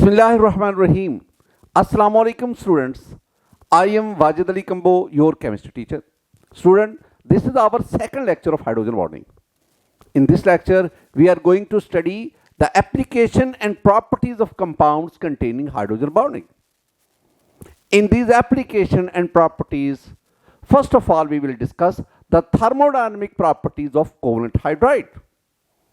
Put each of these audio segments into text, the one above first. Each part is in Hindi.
Bismillahirrahmanirrahim. Assalamu alaikum students. I am Wajid Kamboh, your chemistry teacher. Student, this is our second lecture of hydrogen bonding. In this lecture, we are going to study the application and properties of compounds containing hydrogen bonding. In these application and properties, first of all, we will discuss the thermodynamic properties of covalent hydride.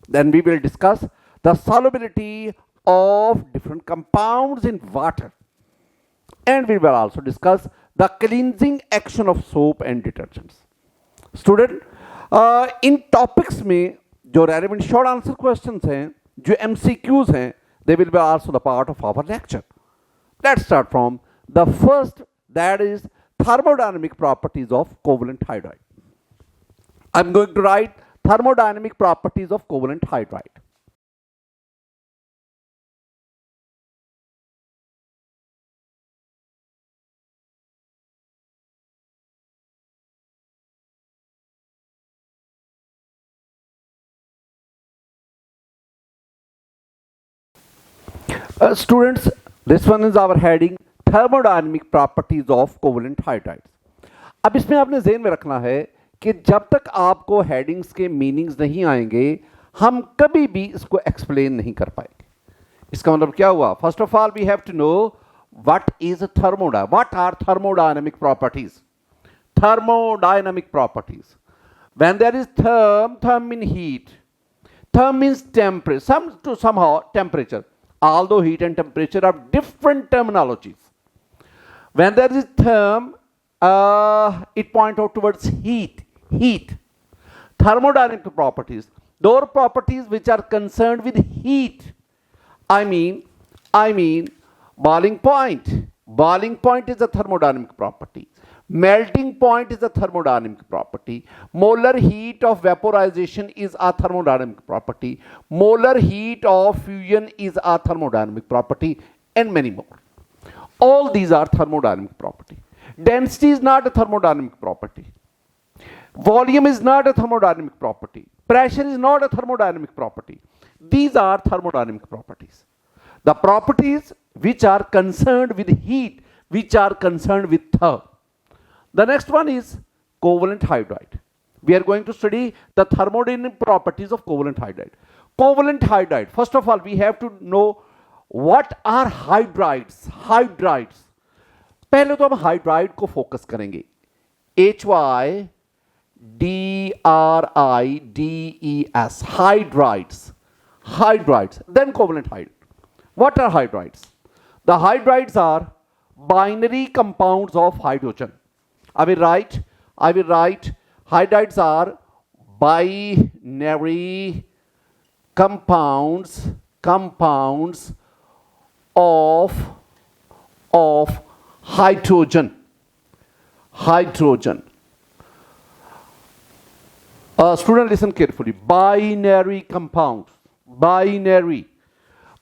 Then we will discuss the solubility of different compounds in water. And we will also discuss the cleansing action of soap and detergents. Student, in topics में जो relevant short answer questions हैं, जो MCQs हैं, they will be also the part of our lecture. Let's start from the first, that is thermodynamic properties of covalent hydride. I'm going to write thermodynamic properties of covalent hydride. Students, this one is our heading thermodynamic properties of covalent hydrides. अब इसमें आपने ज़हन में रखना है कि जब तक आपको हेडिंग्स के मीनिंग्स नहीं आएंगे हम कभी भी इसको एक्सप्लेन नहीं कर पाएंगे. इसका मतलब क्या हुआ? First of all we have to know what is what are thermodynamic properties. Thermodynamic properties. When there is therm means heat. Therm means temperature. Somehow temperature. Although heat and temperature are different terminologies. When there is therm, it points out towards heat. Thermodynamic properties. Those properties which are concerned with heat. I mean, boiling point. Boiling point is a thermodynamic property. Melting point is a thermodynamic property. Molar heat of vaporization is a thermodynamic property. Molar heat of fusion is a thermodynamic property, and many more. All these are thermodynamic property. Density is not a thermodynamic property. Volume is not a thermodynamic property. Pressure is not a thermodynamic property. These are thermodynamic properties. The properties which are concerned with heat, which are concerned with therm. The next one is covalent hydride. We are going to study the thermodynamic properties of covalent hydride. Covalent hydride. First of all, we have to know what are hydrides. Hydrides. पहले तो हम hydride को focus करेंगे. HYDRIDES. Hydrides. Hydrides. Then covalent hydride. What are hydrides? The hydrides are binary compounds of hydrogen. I will write hydrides are binary compounds of hydrogen. Student, listen carefully. Binary compounds. Binary.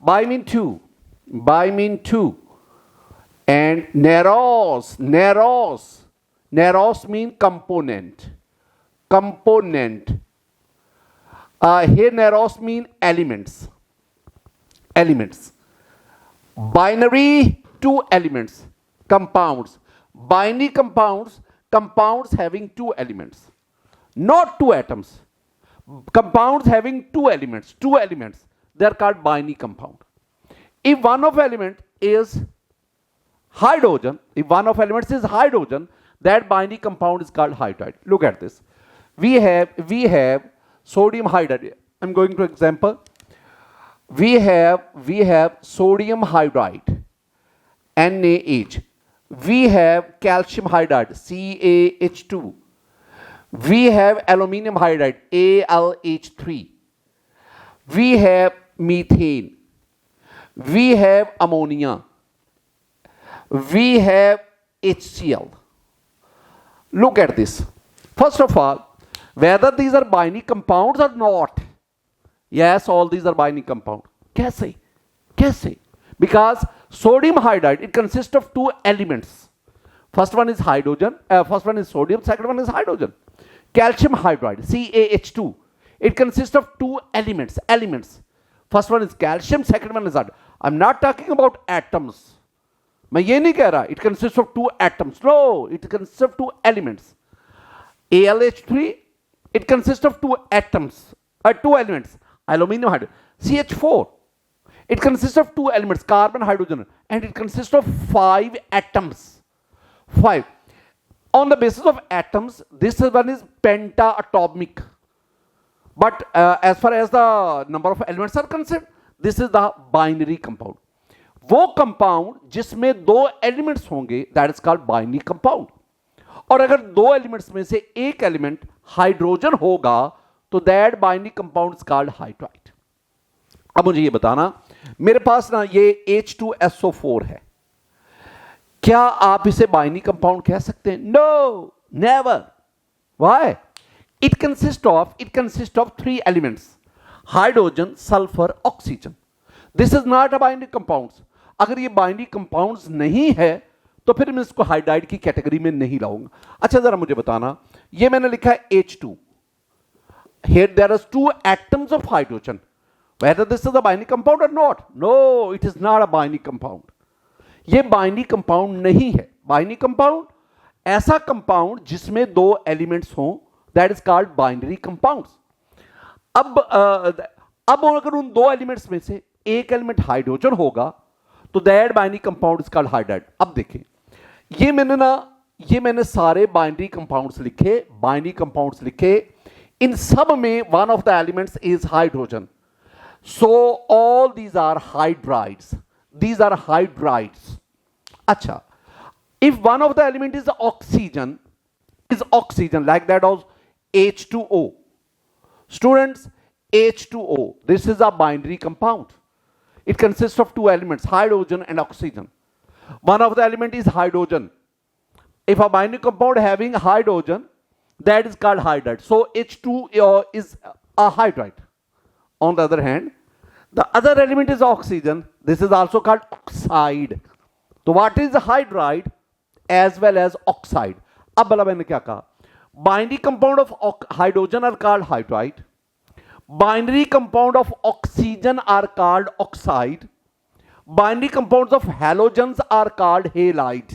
Bi mean two. And narrows mean component. Here narrows mean elements. Binary, two elements. Compounds. Binary compounds having two elements. Not two atoms. Compounds having two elements. They are called binary compound. If one of element is hydrogen, that binary compound is called hydride. Look at this. We have sodium hydride. I'm going to example. We have sodium hydride, NaH. We have calcium hydride, CaH2. We have aluminum hydride, AlH3. We have methane. We have ammonia. We have HCl. Look at this. First of all, whether these are binary compounds or not. Yes, all these are binary compounds. Kaise? Because sodium hydride, it consists of two elements. First one is sodium, second one is hydrogen. Calcium hydride, CaH2, it consists of two elements. First one is calcium, second one is hydrogen. I am not talking about atoms. मैं ये नहीं कह रहा it consist of 2 atoms. No, it consist of 2 elements. AlH3, it consists of 2 atoms, 2 elements. Aluminium hydrogen. CH4, it consists of 2 elements, carbon, hydrogen, and it consists of 5 atoms. 5. On the basis of atoms, this one is pentaatomic. But as far as the number of elements are concerned, this is the binary compound. वो कंपाउंड जिसमें 2 एलिमेंट्स होंगे, that is called binary compound. और अगर 2 एलिमेंट्स में से एक एलिमेंट हाइड्रोजन होगा तो that binary compound is called hydride. अब मुझे ये बताना, मेरे पास ना ये H2SO4 है, क्या आप इसे बाइनरी कंपाउंड कह सकते हैं? No, never. Why? It consist of 3 elements, hydrogen, sulphur, oxygen. This is not a binary compound. अगर ये बाइनरी कंपाउंड्स नहीं है तो फिर मैं इसको हाइड्राइड की कैटेगरी में नहीं लाऊंगा. अच्छा जरा मुझे बताना, ये मैंने लिखा है H2. Here there are 2 atoms of hydrogen. Whether this is a binary compound or not? No, it is not a binary compound. ये बाइनरी कंपाउंड नहीं है. बाइनरी कंपाउंड ऐसा कंपाउंड जिसमें 2 एलिमेंट्स हों, that is called binary compounds. अब अगर उन 2 एलिमेंट्स में से एक एलिमेंट हाइड्रोजन होगा तो that binary compound is called hydride. अब देखें, ये मैंने सारे बाइनरी कंपाउंड्स लिखे. इन सब में one of the elements is hydrogen. So all these are hydrides. अच्छा, if one of the element is oxygen like that of H2O. Students, H2O, this is a binary compound. It consists of 2 elements, hydrogen and oxygen. One of the element is hydrogen. If a binary compound having hydrogen, that is called hydride. So H2O is a hydride. On the other hand, the other element is oxygen. This is also called oxide. So what is hydride as well as oxide? अब भला मैंने क्या कहा? Binary compound of hydrogen are called hydride. Binary compound of oxygen are called oxide. Binary compounds of halogens are called halide.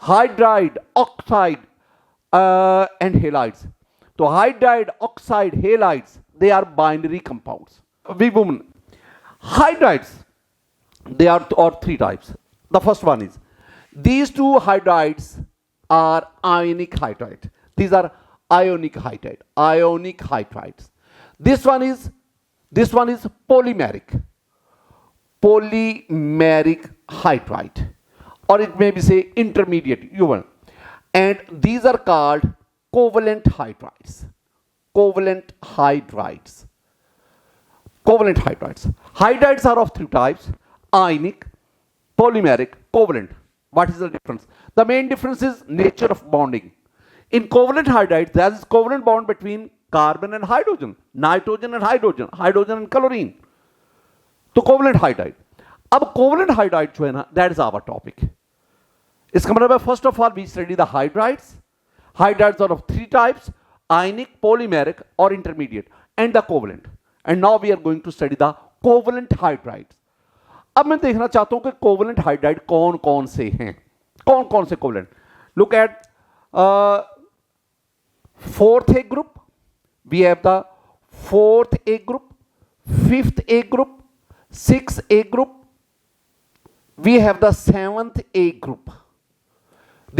Hydride, oxide, and halides. So hydride, oxide, halides, they are binary compounds. Hydrides, they are 3 types. The first one is, these 2 hydrides are ionic hydride. These are ionic hydrides. This one is polymeric hydride, or it may be say intermediate U1. And these are called covalent hydrides. Hydrides are of 3 types: ionic, polymeric, covalent. What is the difference? The main difference is nature of bonding. In covalent hydrides, there is covalent bond between carbon and hydrogen, nitrogen and hydrogen and chlorine. तो कोवलेंट हाइड्राइड. अब कोवलेंट हाइड्राइड जो है ना, दैट इज आवर टॉपिक. इसका मतलब है, first of all we study the hydrides. Hydrides are of 3 types: ionic, polymeric और intermediate, and the covalent. And now we are going to study the covalent hydrides. अब मैं देखना चाहता हूं कि कोवलेंट हाइड्राइड कौन कौन से हैं, कौन कौन से covalent. Look at 4th A group. We have the 4th A group, 5th A group, 6th A group. We have the 7th A group.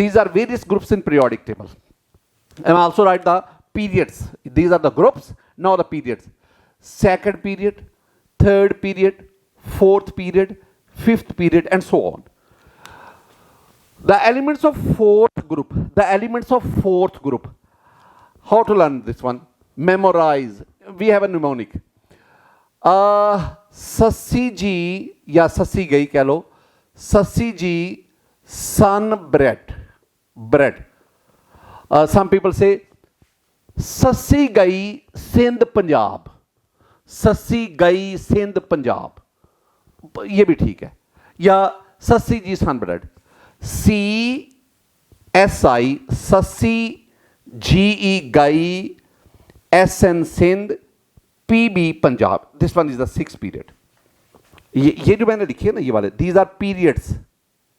These are various groups in periodic table. And also write the periods. These are the groups. Now the periods: 2nd period, 3rd period, 4th period, 5th period, and so on. The elements of 4th group. How to learn this one? Memorize. We have a mnemonic. सस्सी जी या सस्सी गई कह लो. सस्सी जी sun bread. Some people say Shashi गई सिंध पंजाब. सस्सी गई सिंध पंजाब, ये भी ठीक है. या Sassi ji son bread. CSI Sassi, GE गई, SN Sindh, PB Punjab. This one is the 6th period. ये जो मैंने लिखी है ना, ये वाले, these are periods,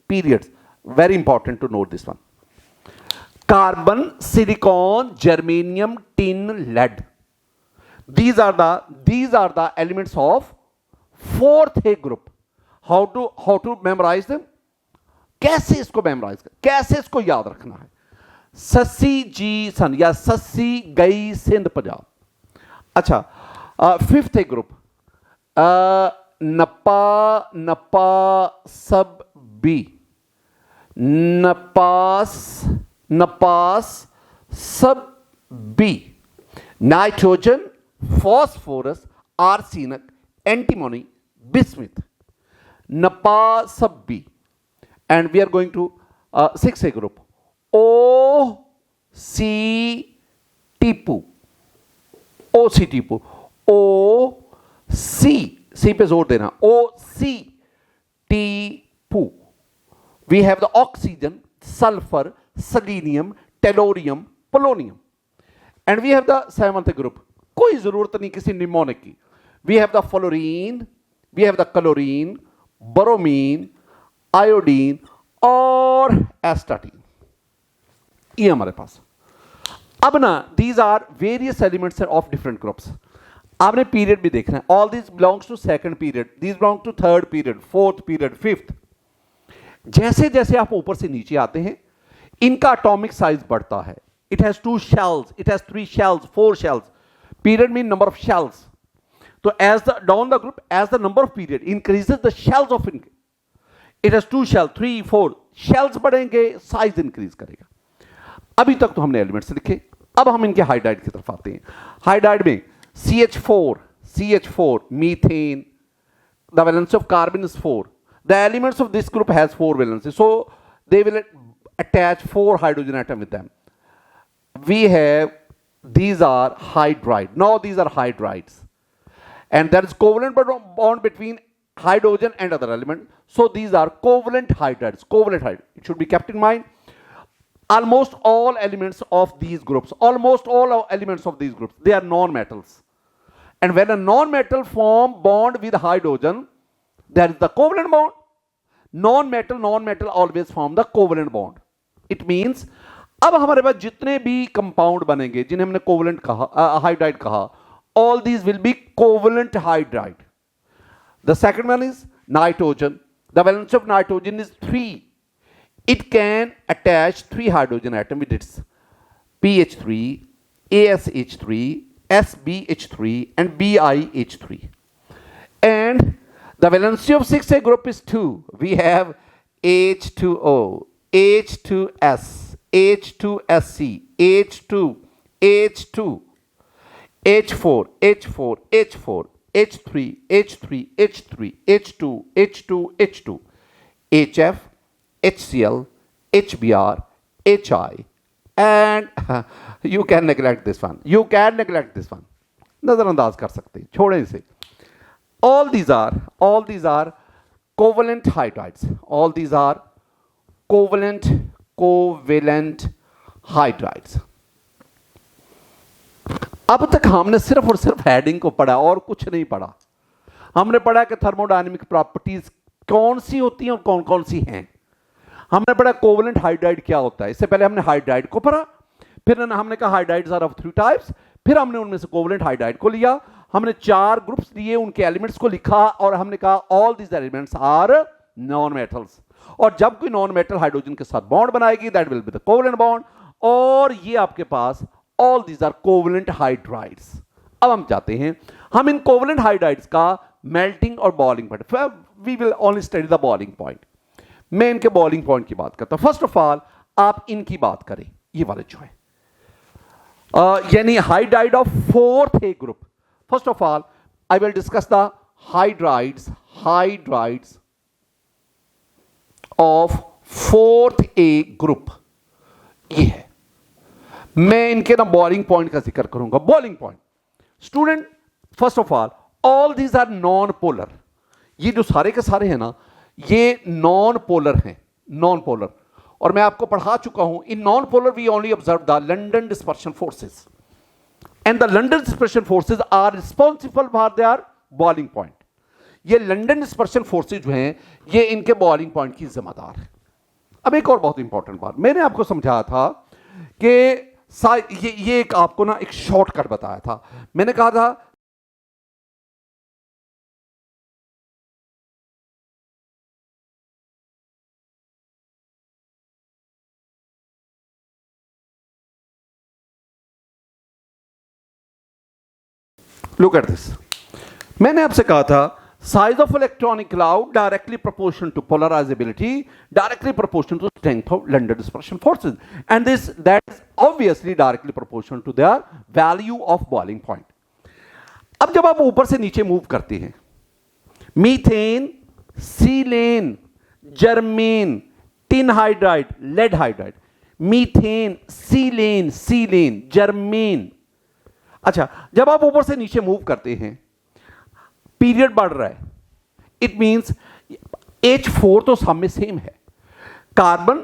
periods, very important to note this one. Carbon, silicon, germanium, tin, lead, these are the elements of fourth A group. how to memorize them? कैसे इसको memorize कर, कैसे इसको याद रखना है? ससी जी सन या ससी गई सिंध पंजाब. अच्छा, फिफ्थ ए ग्रुप, नपा सब बी, नपास सब बी, nitrogen, phosphorus, arsenic, antimony, bismuth, napa sub B. And we are going to 6A group, O C tipu, O C tipu, O C पे जोर देना, O C tipu. We have the oxygen, sulfur, selenium, tellurium, polonium. And we have the seventh group. कोई जरूरत नहीं किसी निमोनिक की. We have the fluorine, we have the chlorine, bromine, iodine और एस्टाटीन. ये हमारे पास. अब ना, these are various elements of different groups. आपने पीरियड भी देखना है. All this belongs to second period, this belong to third period, fourth period, fifth. जैसे जैसे आप ऊपर से नीचे आते हैं, इनका एटॉमिक साइज बढ़ता है. It has 2 shells, it has 3 shells, 4 shells. Period mean number of shells. So as the down the group, as the number of period increases, the shells of it has 2 shells, 3, 4 shells बढ़ेंगे, size increase करेगा. अभी तक तो हमने एलिमेंट्स लिखे. अब हम इनके हाइड्राइड की तरफ आते हैं. हाइड्राइड में CH4, methane, the valence of carbon is 4. The elements of this group has 4 valences, so they will attach 4 hydrogen atom with them. We have, these are hydride. Now these are hydrides, and there is covalent bond between hydrogen and other element. So these are covalent hydrides. Covalent hydride. It should be kept in mind. Almost all elements of these groups, they are non-metals. And when a non-metal form bond with hydrogen, there is the covalent bond. Non-metal always form the covalent bond. It means अब हमारे पास जितने भी कंपाउंड बनेंगे जिन्हें हमने कोवलेंट कहा, हाइड्राइड कहा, all these will be covalent hydride. The second one is nitrogen. The valence of nitrogen is 3. It can attach 3 hydrogen atom with its PH3, ASH3, SBH3 and BiH3. And the valency of 6A group is 2. We have H2O, H2S, H2SC, H2, H2, H4, H4, H4, H3, H3, H3, H2, H2, H2, HF, HCl, HBr, HI, and you can neglect this one. You can neglect this one. नजरअंदाज कर सकते हैं, छोड़ें इसे. All these are covalent hydrides. All these are covalent hydrides. अब तक हमने सिर्फ और सिर्फ हेडिंग को पढ़ा और कुछ नहीं पढ़ा. हमने पढ़ा कि थर्मोडायनेमिक प्रॉपर्टीज कौन सी होती हैं और कौन कौन सी हैं. हमने पढ़ा कोवलेंट हाइड्राइड क्या होता है. इससे पहले हमने हाइड्राइड को पढ़ा, फिर हमने कहा हाइड्राइड्स आर ऑफ 3 टाइप्स, फिर हमने उनमें से कोवलेंट हाइड्राइड को लिया. हमने 4 ग्रुप्स लिए, उनके एलिमेंट्स को लिखा और हमने कहा all these elements are non metals. और जब कोई नॉन मेटल हाइड्रोजन के साथ बॉन्ड बनाएगी that will be the covalent bond. और ये आपके पास all these are covalent hydrides. अब हम चाहते हैं हम इन कोवलेंट हाइड्राइड्स का मेल्टिंग और boiling point, we will only study the boiling point. मैं इनके बॉइलिंग पॉइंट की बात करता हूं. फर्स्ट ऑफ ऑल आप इनकी बात करें, ये वाले जो है यानी hydride of 4th A group. First of all I will discuss the hydrides of 4th A group. ये है, मैं इनके ना बॉइलिंग पॉइंट का जिक्र करूंगा. Boiling point student, first of all these are non polar. ये जो सारे के सारे हैं ना, ये नॉन पोलर हैं, नॉन पोलर. और मैं आपको पढ़ा चुका हूं, in non polar we only observe the London dispersion forces, and the London dispersion forces are responsible for their boiling point. ये लंदन डिस्पर्शन फोर्सेज जो हैं ये इनके बॉइलिंग पॉइंट की जिम्मेदार है। अब एक और बहुत इंपॉर्टेंट बात मैंने आपको समझाया था कि ये एक आपको ना एक शॉर्टकट बताया था। मैंने कहा था लुक एट दिस, मैंने आपसे कहा था size of electronic cloud directly proportional to polarizability, directly proportional to strength of London dispersion forces, and that is obviously directly proportional to their value of boiling point. अब जब आप ऊपर से नीचे मूव करते हैं, methane, silane, germane, tin hydride, lead hydride, methane, silane, germane. अच्छा, जब आप ऊपर से नीचे मूव करते हैं, पीरियड बढ़ रहा है, इट मींस H4 तो सब में सेम है, कार्बन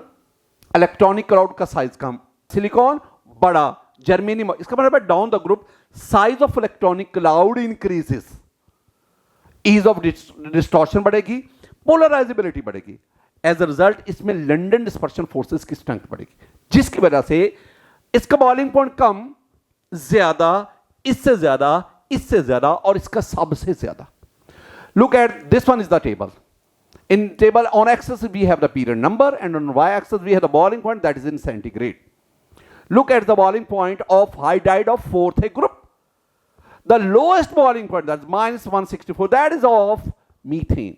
इलेक्ट्रॉनिक क्लाउड का साइज कम, सिलिकॉन बड़ा, जर्मेनियम, इसका मतलब है down the group size of electronic cloud increases, ease of distortion बढ़ेगी, पोलराइजेबिलिटी बढ़ेगी, एज अ रिजल्ट इसमें लंदन डिस्पर्शन फोर्सेस की स्ट्रेंथ बढ़ेगी, जिसकी वजह से इसका बॉइलिंग पॉइंट कम, ज्यादा, इससे ज्यादा, इससे ज्यादा और इसका सबसे ज्यादा। Look at this one is the table. In table on axis we have the period number and on Y axis we have the boiling point that is in centigrade. Look at the boiling point of hydride of fourth group, the lowest boiling point that is -164 that is of methane.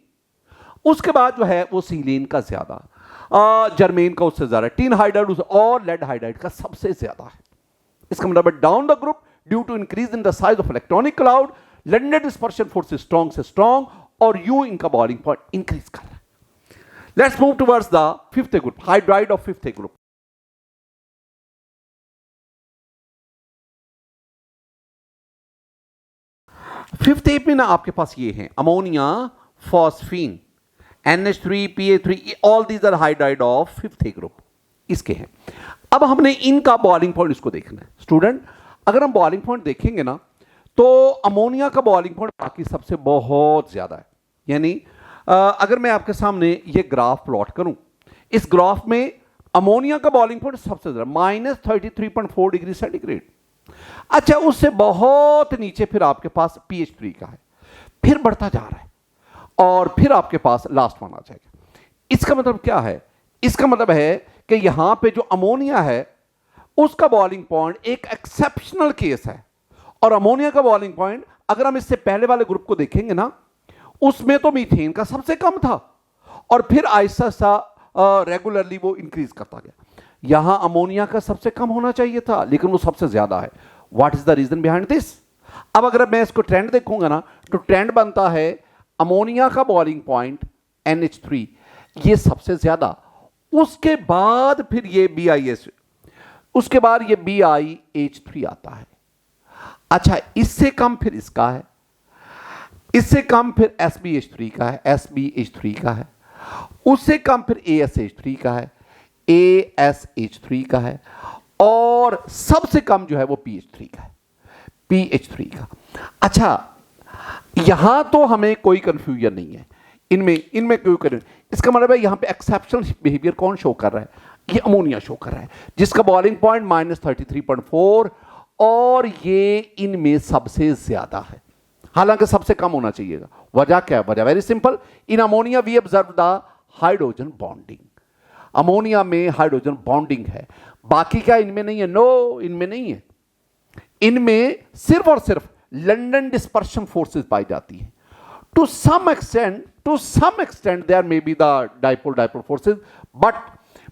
उसके बाद जो है वो सीलेन का ज्यादा, जर्मेन का उससे ज्यादा, टिन हाइड्राइड और लेड हाइड्राइड का सबसे ज्यादा है। इसका मतलब down the group due to increase in the size of electronic cloud, London dispersion force strong से स्ट्रॉन्ग और यू इनका बॉइलिंग पॉइंट इंक्रीज कर रहा है। Let's move towards the fifth group, hydride of fifth group. Fifth में ना आपके पास ये है ammonia, phosphine, NH3, PA3, all these are hydride of fifth group, इसके हैं। अब हमने इनका बॉइलिंग पॉइंट इसको देखना है। स्टूडेंट, अगर हम बॉइलिंग पॉइंट देखेंगे ना तो अमोनिया का बॉइलिंग पॉइंट बाकी सबसे बहुत ज्यादा है। यानी अगर मैं आपके सामने ये ग्राफ प्लॉट करूं, इस ग्राफ में अमोनिया का बॉइलिंग पॉइंट सबसे ज्यादा -33.4 डिग्री सेंटीग्रेड। अच्छा, उससे बहुत नीचे फिर आपके पास PH3 का है, फिर बढ़ता जा रहा है और फिर आपके पास लास्ट वन आ जाएगा। इसका मतलब क्या है? इसका मतलब है कि यहां पे जो अमोनिया है उसका बॉइलिंग पॉइंट एक एक्सेप्शनल केस है, और अमोनिया का बॉइलिंग पॉइंट अगर हम इससे पहले वाले ग्रुप को देखेंगे ना, उसमें तो मीथेन का सबसे कम था और फिर आहिस्ता आहिस्ता रेगुलरली वो इंक्रीज करता गया। यहां अमोनिया का सबसे कम होना चाहिए था लेकिन वो सबसे ज्यादा है। What is the reason behind this? अब अगर मैं इसको ट्रेंड देखूंगा ना तो ट्रेंड बनता है अमोनिया का बॉइलिंग पॉइंट NH3 ये सबसे ज्यादा, उसके बाद फिर ये BIS, उसके बाद ये BIH3 आता है। अच्छा, इससे कम फिर इसका है, इससे कम फिर SBH3 का है, SBH3 का है, उससे कम फिर ASH3 का है, ASH3 का है, और सबसे कम जो है वो PH3 का है, PH3 का। अच्छा, यहां तो हमें कोई कंफ्यूजन नहीं है, इनमें कोई कंफ्यूजन। इसका मतलब है यहां पे एक्सेप्शनल बिहेवियर कौन शो कर रहा है? ये अमोनिया शो कर रहा है, जिसका बॉइलिंग पॉइंट -33.4 और ये इनमें सबसे ज्यादा है, हालांकि सबसे कम होना चाहिएगा। वजह क्या है? वजह very simple, in ammonia we observe the hydrogen bonding. Ammonia में हाइड्रोजन बॉन्डिंग है, बाकी क्या इनमें नहीं है? नो, इनमें नहीं है। इनमें सिर्फ और सिर्फ लंदन डिस्पर्शन फोर्सेस पाई जाती है। To some extent there may be the dipole forces, but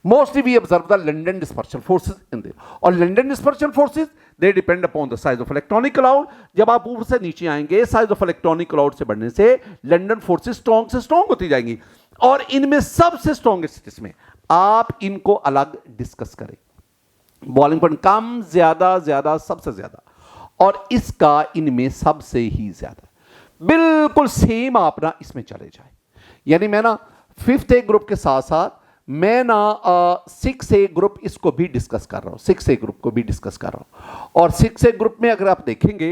mostly we observe the London dispersion forces in there, और London dispersion forces they depend upon the size of electronic cloud। जब आप ऊपर से नीचे आएंगे, size of electronic cloud से बढ़ने से London forces strong से strong होती जाएंगी, और इनमें सबसे strongest इसमें आप इनको अलग डिस्कस करें। बॉइलिंग पॉइंट कम, ज्यादा, ज्यादा, सबसे ज्यादा, और इसका इनमें सबसे ही ज्यादा। बिल्कुल सेम आप ना इसमें चले जाए। यानी मैं ना फिफ्थ ए ग्रुप के साथ साथ मैं ना 6A ग्रुप इसको भी डिस्कस कर रहा हूं, 6A ग्रुप को भी डिस्कस कर रहा हूं। और 6A ग्रुप में अगर आप देखेंगे,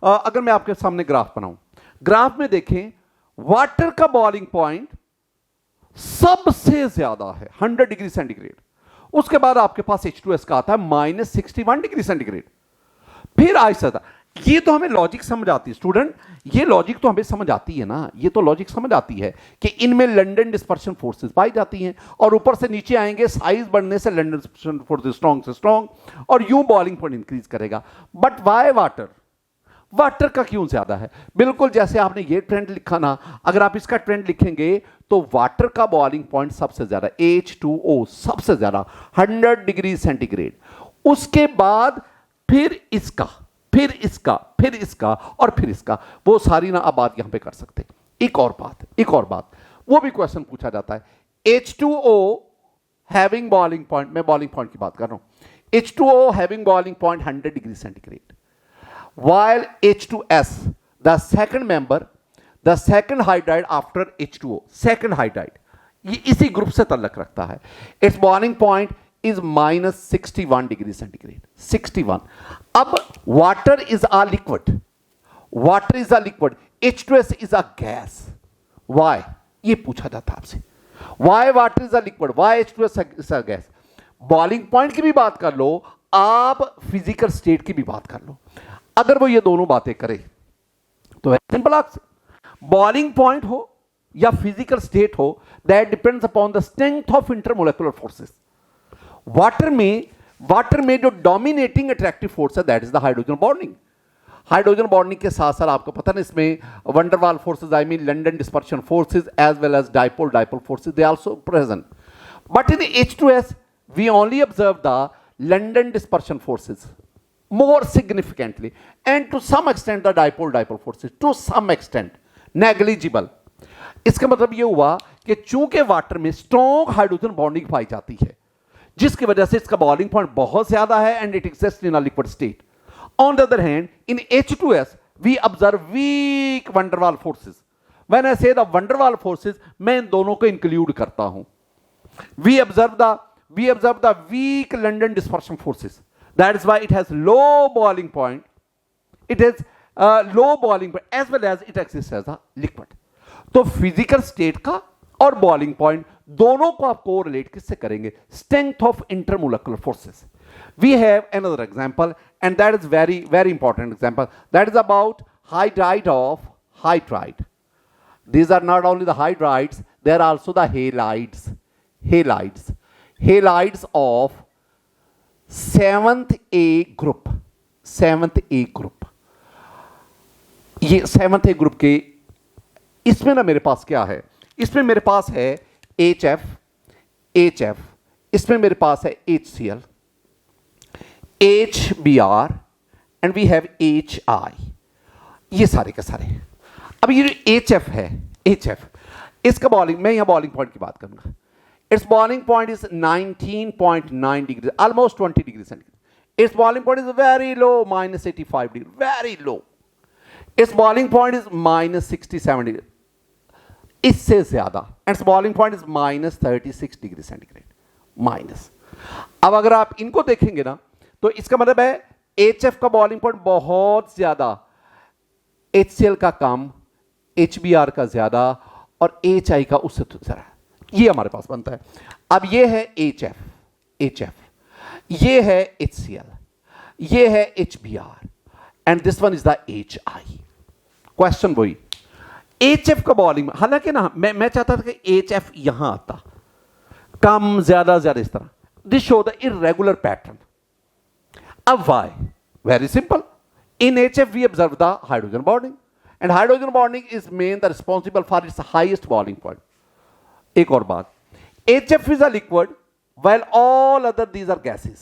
अगर मैं आपके सामने ग्राफ बनाऊं, ग्राफ में देखें वाटर का बॉइलिंग पॉइंट सबसे ज्यादा है 100 डिग्री सेंटीग्रेड। उसके बाद आपके पास H2S का आता है -61 डिग्री सेंटीग्रेड। फिर आहिस्ता, ये तो हमें लॉजिक समझ आती है स्टूडेंट, ये लॉजिक तो हमें समझ आती है ना, ये तो लॉजिक समझ आती है कि इनमें लंडन डिस्पर्शन फोर्सेस पाई जाती हैं और ऊपर से नीचे आएंगे, साइज बढ़ने से लंडन डिस्पर्शन फोर्सेस स्ट्रॉन्ग से स्ट्रॉन्ग और यूं बॉइलिंग पॉइंट इंक्रीज करेगा। But why water? वाटर का क्यों ज्यादा है? बिल्कुल जैसे आपने ये ट्रेंड लिखा ना, अगर आप इसका ट्रेंड लिखेंगे तो वाटर का बॉइलिंग पॉइंट सबसे ज्यादा, H2O सबसे ज्यादा 100 डिग्री सेंटीग्रेड। उसके बाद फिर इसका, फिर इसका, फिर इसका और फिर इसका, वो सारी ना आप बात यहां पे कर सकते। एक और बात, वो भी क्वेश्चन पूछा जाता है, H2O हैविंग बॉइलिंग पॉइंट, मैं बॉइलिंग पॉइंट की बात कर रहा हूं, H2O having boiling point 100 degree centigrade, while H2S, the second member, the second hydride after H2O, second hydride, ये इसी ग्रुप से ताल्लुक रखता है, its boiling point is -61 degree centigrade, 61। अब water is a liquid, water is a liquid, H2S is a gas, why? ये पूछा जाता है आपसे, why water is a liquid, why H2S is a gas? Boiling point की भी बात कर लो, आप फिजिकल स्टेट की भी बात कर लो। अगर वो ये दोनों बातें करे तो सिंपल बॉइलिंग पॉइंट हो या फिजिकल स्टेट हो, that depends upon the strength of intermolecular forces. Water में जो डोमिनेटिंग अट्रैक्टिव फोर्स है, that is the hydrogen bonding. Hydrogen bonding के साथ साथ आपको पता ना, इसमें van der Waals forces, I mean London dispersion forces as well as dipole forces, they also present. But in H2S we only observe the London dispersion forces more significantly, and to some extent the dipole forces, to some extent negligible। इसका मतलब यह हुआ कि चूंकि वाटर में स्ट्रॉन्ग हाइड्रोजन बॉन्डिंग पाई जाती है, जिसकी वजह से इसका बॉइलिंग पॉइंट बहुत ज्यादा है and it exists in a liquid state. On the other hand in H2S we observe weak van der Waals forces. When I say the van der Waals forces, मैं इन दोनों को इंक्लूड करता हूं। We observe the weak London dispersion forces, that is why it has low boiling point, it has low boiling point as well as it exists as a liquid। तो फिजिकल स्टेट का और बॉइलिंग पॉइंट दोनों को आप कोरिलेट किससे करेंगे? Strength of intermolecular forces. We have another example and that is very very important example, that is about hydride of hydride। these are not only the hydrides, they are also the halides of 7th A group. 7th A group, ये 7th A ग्रुप के, इसमें ना मेरे पास क्या है, इसमें मेरे पास है HF, इसमें मेरे पास है HCl, HBr and we have HI, ये सारे के सारे। अब ये जो HF है, HF, इसका बॉइलिंग, मैं यहां बॉइलिंग पॉइंट की बात करूंगा। Its boiling point is 19.9 degrees, almost 20 degrees centigrade. Its boiling point is very low, -85 degrees, very low. Its boiling point is -67 degrees. इससे ज्यादा, and its boiling point is -36 degrees centigrade, minus. अब अगर आप इनको देखेंगे ना, तो इसका मतलब है HF का बॉइलिंग पॉइंट बहुत ज्यादा, HCl का कम, HBr का ज्यादा और HI का उससे तो ज्यादा। ये हमारे पास बनता है। अब ये है HF, ये है HCl, ये है HBr and this one is the HI। Question वही, HF का बॉइलिंग, हालांकि ना मैं चाहता था कि HF यहां आता, कम ज्यादा इस तरह, this show the irregular pattern. अब why? Very simple, in HF we observe the hydrogen bonding and hydrogen bonding is main the responsible for its highest boiling point. एक और बात, HF is a liquid while all other these are gases,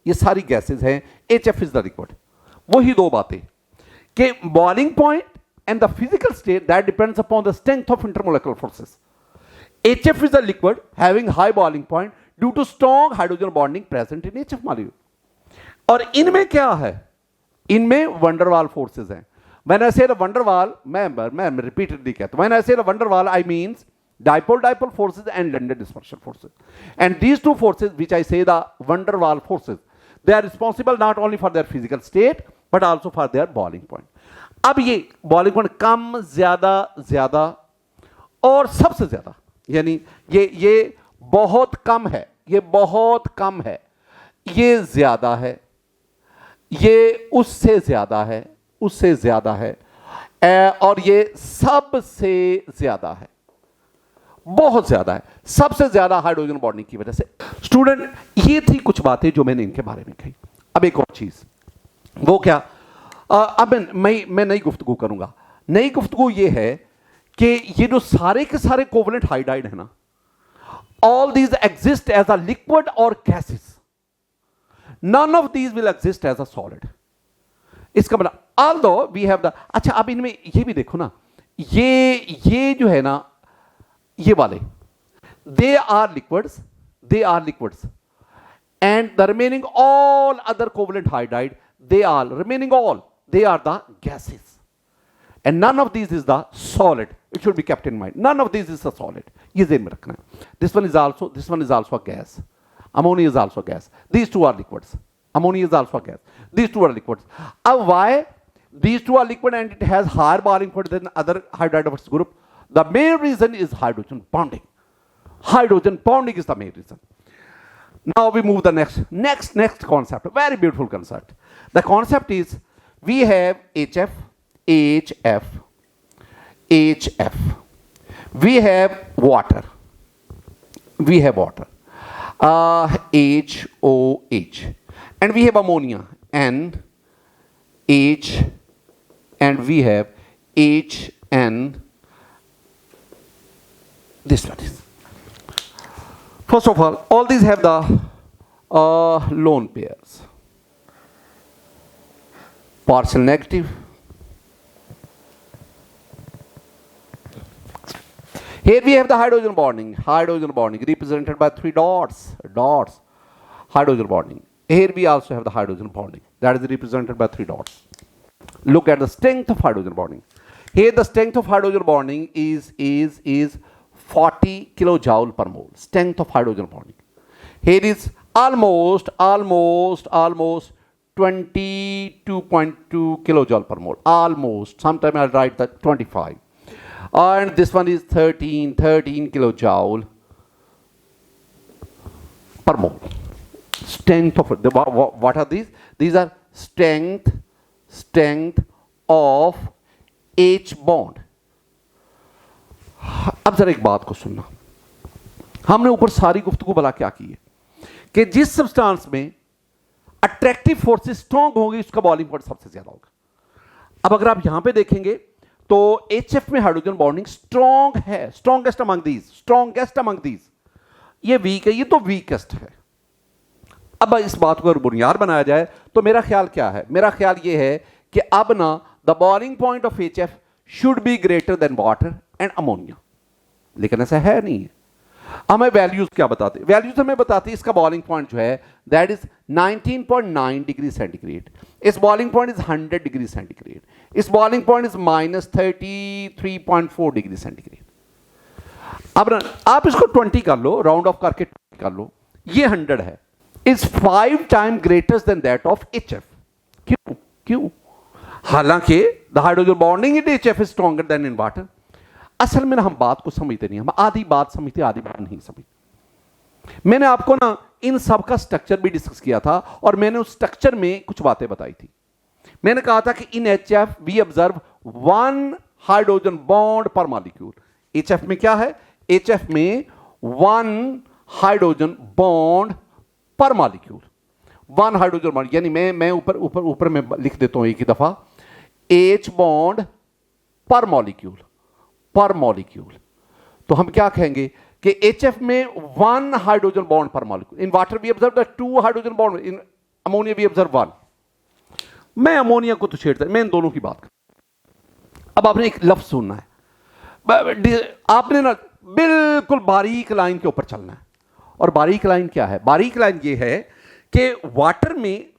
ये सारी गैसेस हैं, HF is the liquid। वही दो बातें कि boiling point and the physical state, that depends upon the strength of intermolecular forces. HF is a liquid having high boiling point due to strong hydrogen bonding present in HF molecule। और इनमें क्या है? इनमें वंडरवाल फोर्सेस हैं। When I say the van der Waal, मैं repeatedly कहता हूं, when I say the van der Waal, I means dipole forces and London dispersion forces. And these two forces, which I say the van der Waal forces, they are responsible not only for their physical state, but also for their boiling point. अब ये बॉइलिंग पॉइंट कम, ज्यादा, ज्यादा और सबसे ज्यादा, यानी ये बहुत कम है, ये बहुत कम है, ये ज्यादा है, ये उससे ज्यादा है, उससे ज्यादा है, और ये सबसे ज्यादा है, बहुत ज्यादा है, सबसे ज्यादा हाइड्रोजन बॉन्डिंग की वजह से। स्टूडेंट, ये थी कुछ बातें जो मैंने इनके बारे में कही। अब एक और चीज, वो क्या, अब मैं नई गुफ्तगू करूंगा। नई गुफ्तगू ये है कि ये जो सारे के सारे कोवलेंट हाइड्राइड है ना, all these exist as a liquid और gases, none of these will exist as a solid. इसका मतलब ऑल्दो वी हैव द, अच्छा अब इनमें ये भी देखो ना, ये जो है ना, ये वाले they are liquids and the remaining all other covalent hydride, they are the gases, and none of these is the solid. It should be kept in mind, none of these is a solid. ये ज़हन में रखना है। This one is also a gas. Ammonia is also a gas. These two are liquids. Ammonia is also a gas. These two are liquids. Now why these two are liquid and it has higher boiling point than other hydride of its group? The main reason is hydrogen bonding. Hydrogen bonding is the main reason. Now we move the next concept, very beautiful concept. The concept is we have HF, we have water, HOH, and we have ammonia, NH, and we have HN. This one is. First of all these have the lone pairs, partial negative. Here we have the hydrogen bonding represented by 3 dots, hydrogen bonding. Here we also have the hydrogen bonding, that is represented by 3 dots. Look at the strength of hydrogen bonding. Here the strength of hydrogen bonding is 40 kilojoule per mole, strength of hydrogen bonding. Here is almost 22.2 kilojoule per mole, almost, sometime I'll write that 25. And this one is 13 kilojoule per mole. Strength of, what are these? These are strength of H bond. अब जरा एक बात को सुनना, हमने ऊपर सारी गुफ्तगू भला क्या की है कि जिस सब्सटेंस में अट्रैक्टिव फोर्सेस स्ट्रांग होंगी उसका बॉइलिंग पॉइंट सबसे ज्यादा होगा। अब अगर आप यहां पे देखेंगे तो HF में हाइड्रोजन बॉन्डिंग स्ट्रांग है, स्ट्रांगेस्ट अमंग दीज। ये वीक है, ये तो वीकेस्ट है। अब इस बात को अगर बुनियाद बनाया जाए तो मेरा ख्याल क्या है, मेरा ख्याल ये है कि अब ना the boiling point of HF should be greater than water and ammonia, लेकिन ऐसा है नहीं है। हमें वैल्यूज क्या बताते, वैल्यूज हमें बताती है इसका बॉइलिंग पॉइंट जो है दैट इज 19.9 डिग्री सेंटीग्रेड, इस boiling point is 100 degree centigrade, इस boiling point is -33.4 degree centigrade. अब आप इसको 20 कर लो, राउंड ऑफ करके 20 कर लो, ये 100 है, is 5 time greater than that of HF। क्यों? हालांकि the hydrogen bonding in HF is stronger then in water. असल में ना हम बात को समझते नहीं, हम आधी बात समझते, आधी बात नहीं समझते। मैंने आपको ना इन सब का स्ट्रक्चर भी डिस्कस किया था और मैंने उस स्ट्रक्चर में कुछ बातें बताई थी। मैंने कहा था कि in HF we observe 1 hydrogen bond per molecule. HF में क्या है, HF में 1 hydrogen bond per molecule, 1 hydrogen bond, यानी मैं ऊपर में लिख देता हूं एक ही दफा, H बॉन्ड पर मॉलिक्यूल। तो हम क्या कहेंगे कि HF में 1 hydrogen bond per molecule. In water we observe the 2 hydrogen bond, in ammonia we observe 1। मैं अमोनिया को तो छेड़ता, मैं इन दोनों की बात कर। अब आपने एक लफ्ज सुनना है, आपने ना बिल्कुल बारीक लाइन के ऊपर चलना है। और बारीक लाइन क्या है, बारीक लाइन ये है कि वाटर में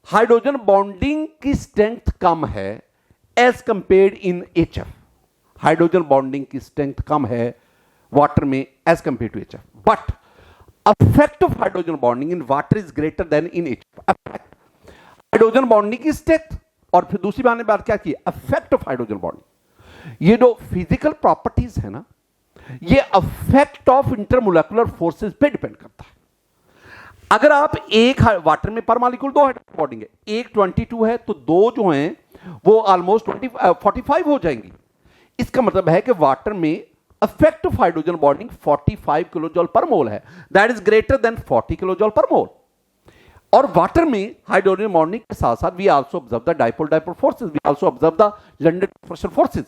हाइड्रोजन बॉन्डिंग की स्ट्रेंथ कम है as compared in HF। Hydrogen bonding की स्ट्रेंथ कम है वाटर में as compare to HF, but effect of hydrogen bonding in water is greater than in HF। Hydrogen bonding की स्ट्रेंथ और फिर दूसरी बात ने बात क्या की, इफेक्ट ऑफ हाइड्रोजन बॉन्डिंग। ये जो फिजिकल प्रॉपर्टीज है ना, ये इफेक्ट ऑफ इंटरमोलेकुलर फोर्सेस पे डिपेंड करता है। अगर आप एक वाटर में पर मॉलिक्यूल 2 हाइड्रोजन बॉन्डिंग है, एक 22 है, तो 2 जो हैं वो ऑलमोस्ट 45 हो जाएंगी। इसका मतलब है कि वाटर में effect of hydrogen bonding 45 kilo जॉल पर मोल है, that is greater than 40 kilo जॉल पर मोल। और वाटर में हाइड्रोजन बॉन्डिंग के साथ साथ we also observe the dipole dipole forces, we also observe the London pressure forces.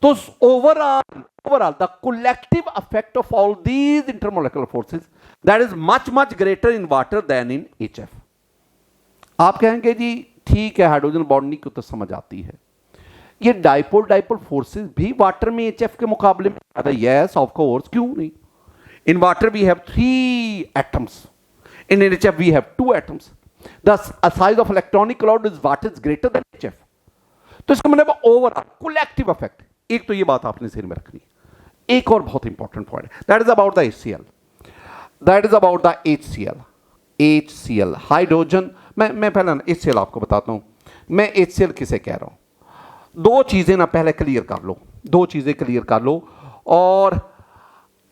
तो overall the collective effect of all these intermolecular forces that is much greater in water than in HF। आप कहेंगे जी ठीक है, हाइड्रोजन बॉन्डिंग को तो समझ आती है, ये डाइपोल डाइपोल फोर्सेस भी वाटर में HF के मुकाबले में ज्यादा? यस ऑफ कोर्स, क्यों नहीं। In water we have 3 atoms, in HF we have 2 atoms, the size of electronic cloud is what is greater than HF। तो इसका मतलब ओवरऑल कलेक्टिव इफेक्ट। एक तो ये बात आपने ध्यान में रखनी है। एक और बहुत important point, that is about the HCl, that is about the HCl hydrogen. मैं पहले HCl आपको बताता हूं, मैं HCl किसे कह रहा हूं। 2 चीजें ना पहले क्लियर कर लो, 2 चीजें क्लियर कर लो। और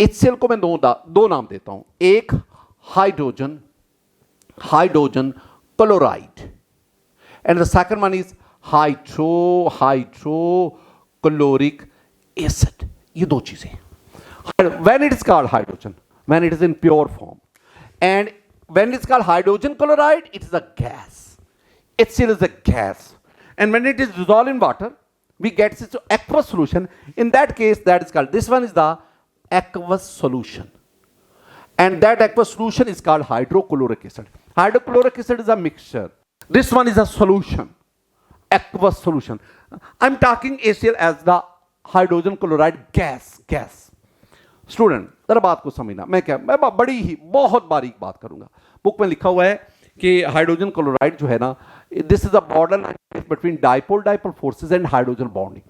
HCl को मैं दो नाम देता हूं, एक hydrogen chloride and the second one is hydrochloric acid. ये 2 चीजें। when it is called hydrogen, when it is in pure form, and when it is called hydrogen chloride, it is a gas. HCl is a gas, and when it is dissolved in water, we get this aqueous solution. In that case, that is called, this one is the aqueous solution, and that aqueous solution is called hydrochloric acid. Hydrochloric acid is a mixture, this one is a solution, aqueous solution. I'm talking HCl as the hydrogen chloride gas. Student जरा बात को समझना, मैं बड़ी ही बहुत बारीक बात करूंगा। बुक में लिखा हुआ है कि हाइड्रोजन क्लोराइड जो है ना, this is a border line between dipole dipole forces and hydrogen bonding,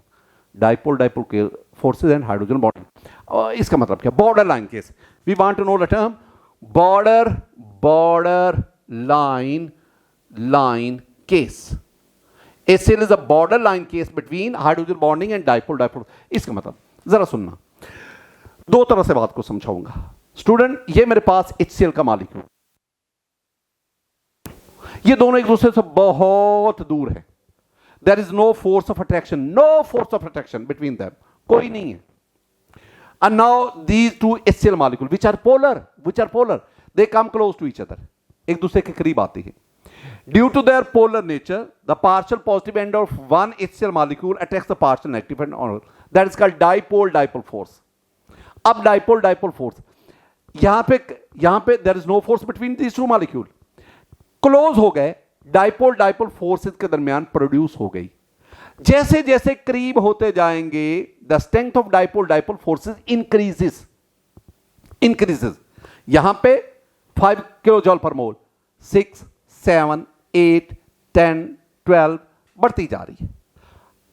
dipole dipole के फोर्सेस एंड हाइड्रोजन बॉन्डिंग। इसका मतलब क्या, border line case. We want to know the term border line case. HCl is a borderline case between hydrogen bonding and dipole dipole। इसका मतलब जरा सुनना, 2 तरह से बात को समझाऊंगा। स्टूडेंट, ये मेरे पास HCl का मॉलिक्यूल, ये दोनों एक दूसरे से बहुत दूर है। There is no force of attraction between them, कोई नहीं है। And now these 2 HCl molecule which are polar, they come close to each other, एक दूसरे के करीब आते हैं। Due to their polar nature, the partial positive end of one HCl molecule attracts the partial negative end on it. That is called dipole-dipole force. अब dipole-dipole force, यहां पे there is no force between these 2 molecules. Close हो गए, dipole-dipole forces के दरमियान produce हो गई। जैसे जैसे करीब होते जाएंगे, the strength of dipole-dipole forces increases। यहां पे 5 किलोजॉल पर मोल, 6, 7, 8, 10, 12 बढ़ती जा रही है।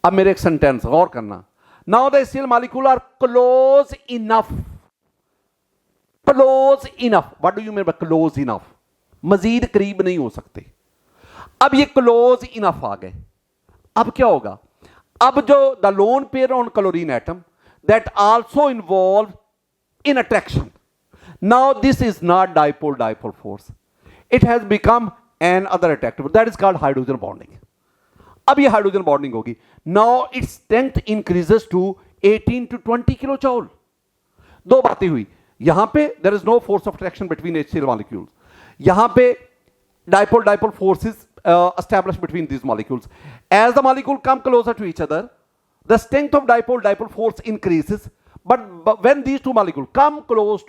अब मेरे एक सेंटेंस गौर करना, now the HCl molecule are close enough. What do you mean by close enough? मजीद करीब नहीं हो सकते। अब ये क्लोज इनफ आ गए, अब क्या होगा? अब जो the lone pair on chlorine atom that also involve in attraction, now this is not dipole dipole force, it has become an other attractive, that is called hydrogen bonding. अब ये हाइड्रोजन बॉन्डिंग होगी, now its strength increases to 18 to 20 kilo joule. 2 बातें हुई, यहां पे there is no force of attraction between HCl molecules, यहां पे dipole dipole forces established between these molecules. As the molecule come closer to each other, the strength of dipole dipole force increases, but when these 2 molecules come close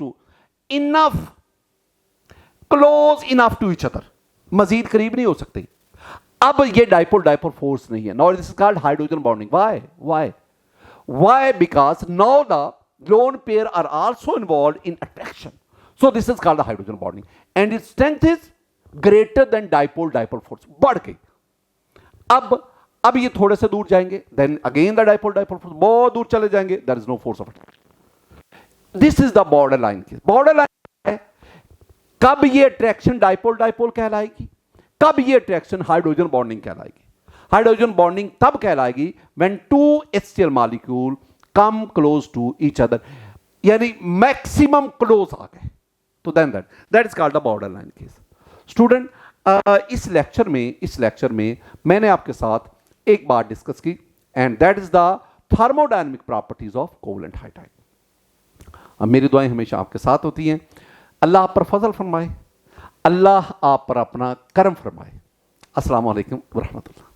enough to each other, मजीद करीब नहीं हो सकते, अब ये डाइपोल डाइपोल फोर्स नहीं है। Now this is called hydrogen bonding. Why? Because now the lone pair are also involved in attraction, so this is called the hydrogen bonding, and its strength is greater than dipole dipole force, बढ़ गई। अब ये थोड़े से दूर जाएंगे, then again the dipole dipole force, बहुत दूर चले जाएंगे, there is no force of attraction। This is the borderline case। borderline है, कब ये अट्रैक्शन डाइपोल डाइपोल कहलाएगी, कब ये अट्रैक्शन हाइड्रोजन बॉन्डिंग कहलाएगी। हाइड्रोजन बॉन्डिंग तब कहलाएगी when two HCl molecule come close to each other, यानी मैक्सिमम क्लोज आ गए, तो then that is called the border line case. Student, इस लेक्चर में मैंने आपके साथ एक बात डिस्कस की, and that is the thermodynamic properties of covalent hydride. अब मेरी दुआएं हमेशा आपके साथ होती हैं। अल्लाह आप पर फजल फरमाए, अल्लाह आप पर अपना करम फरमाए। अस्सलाम वालेकुम व रहमतुल्लाह।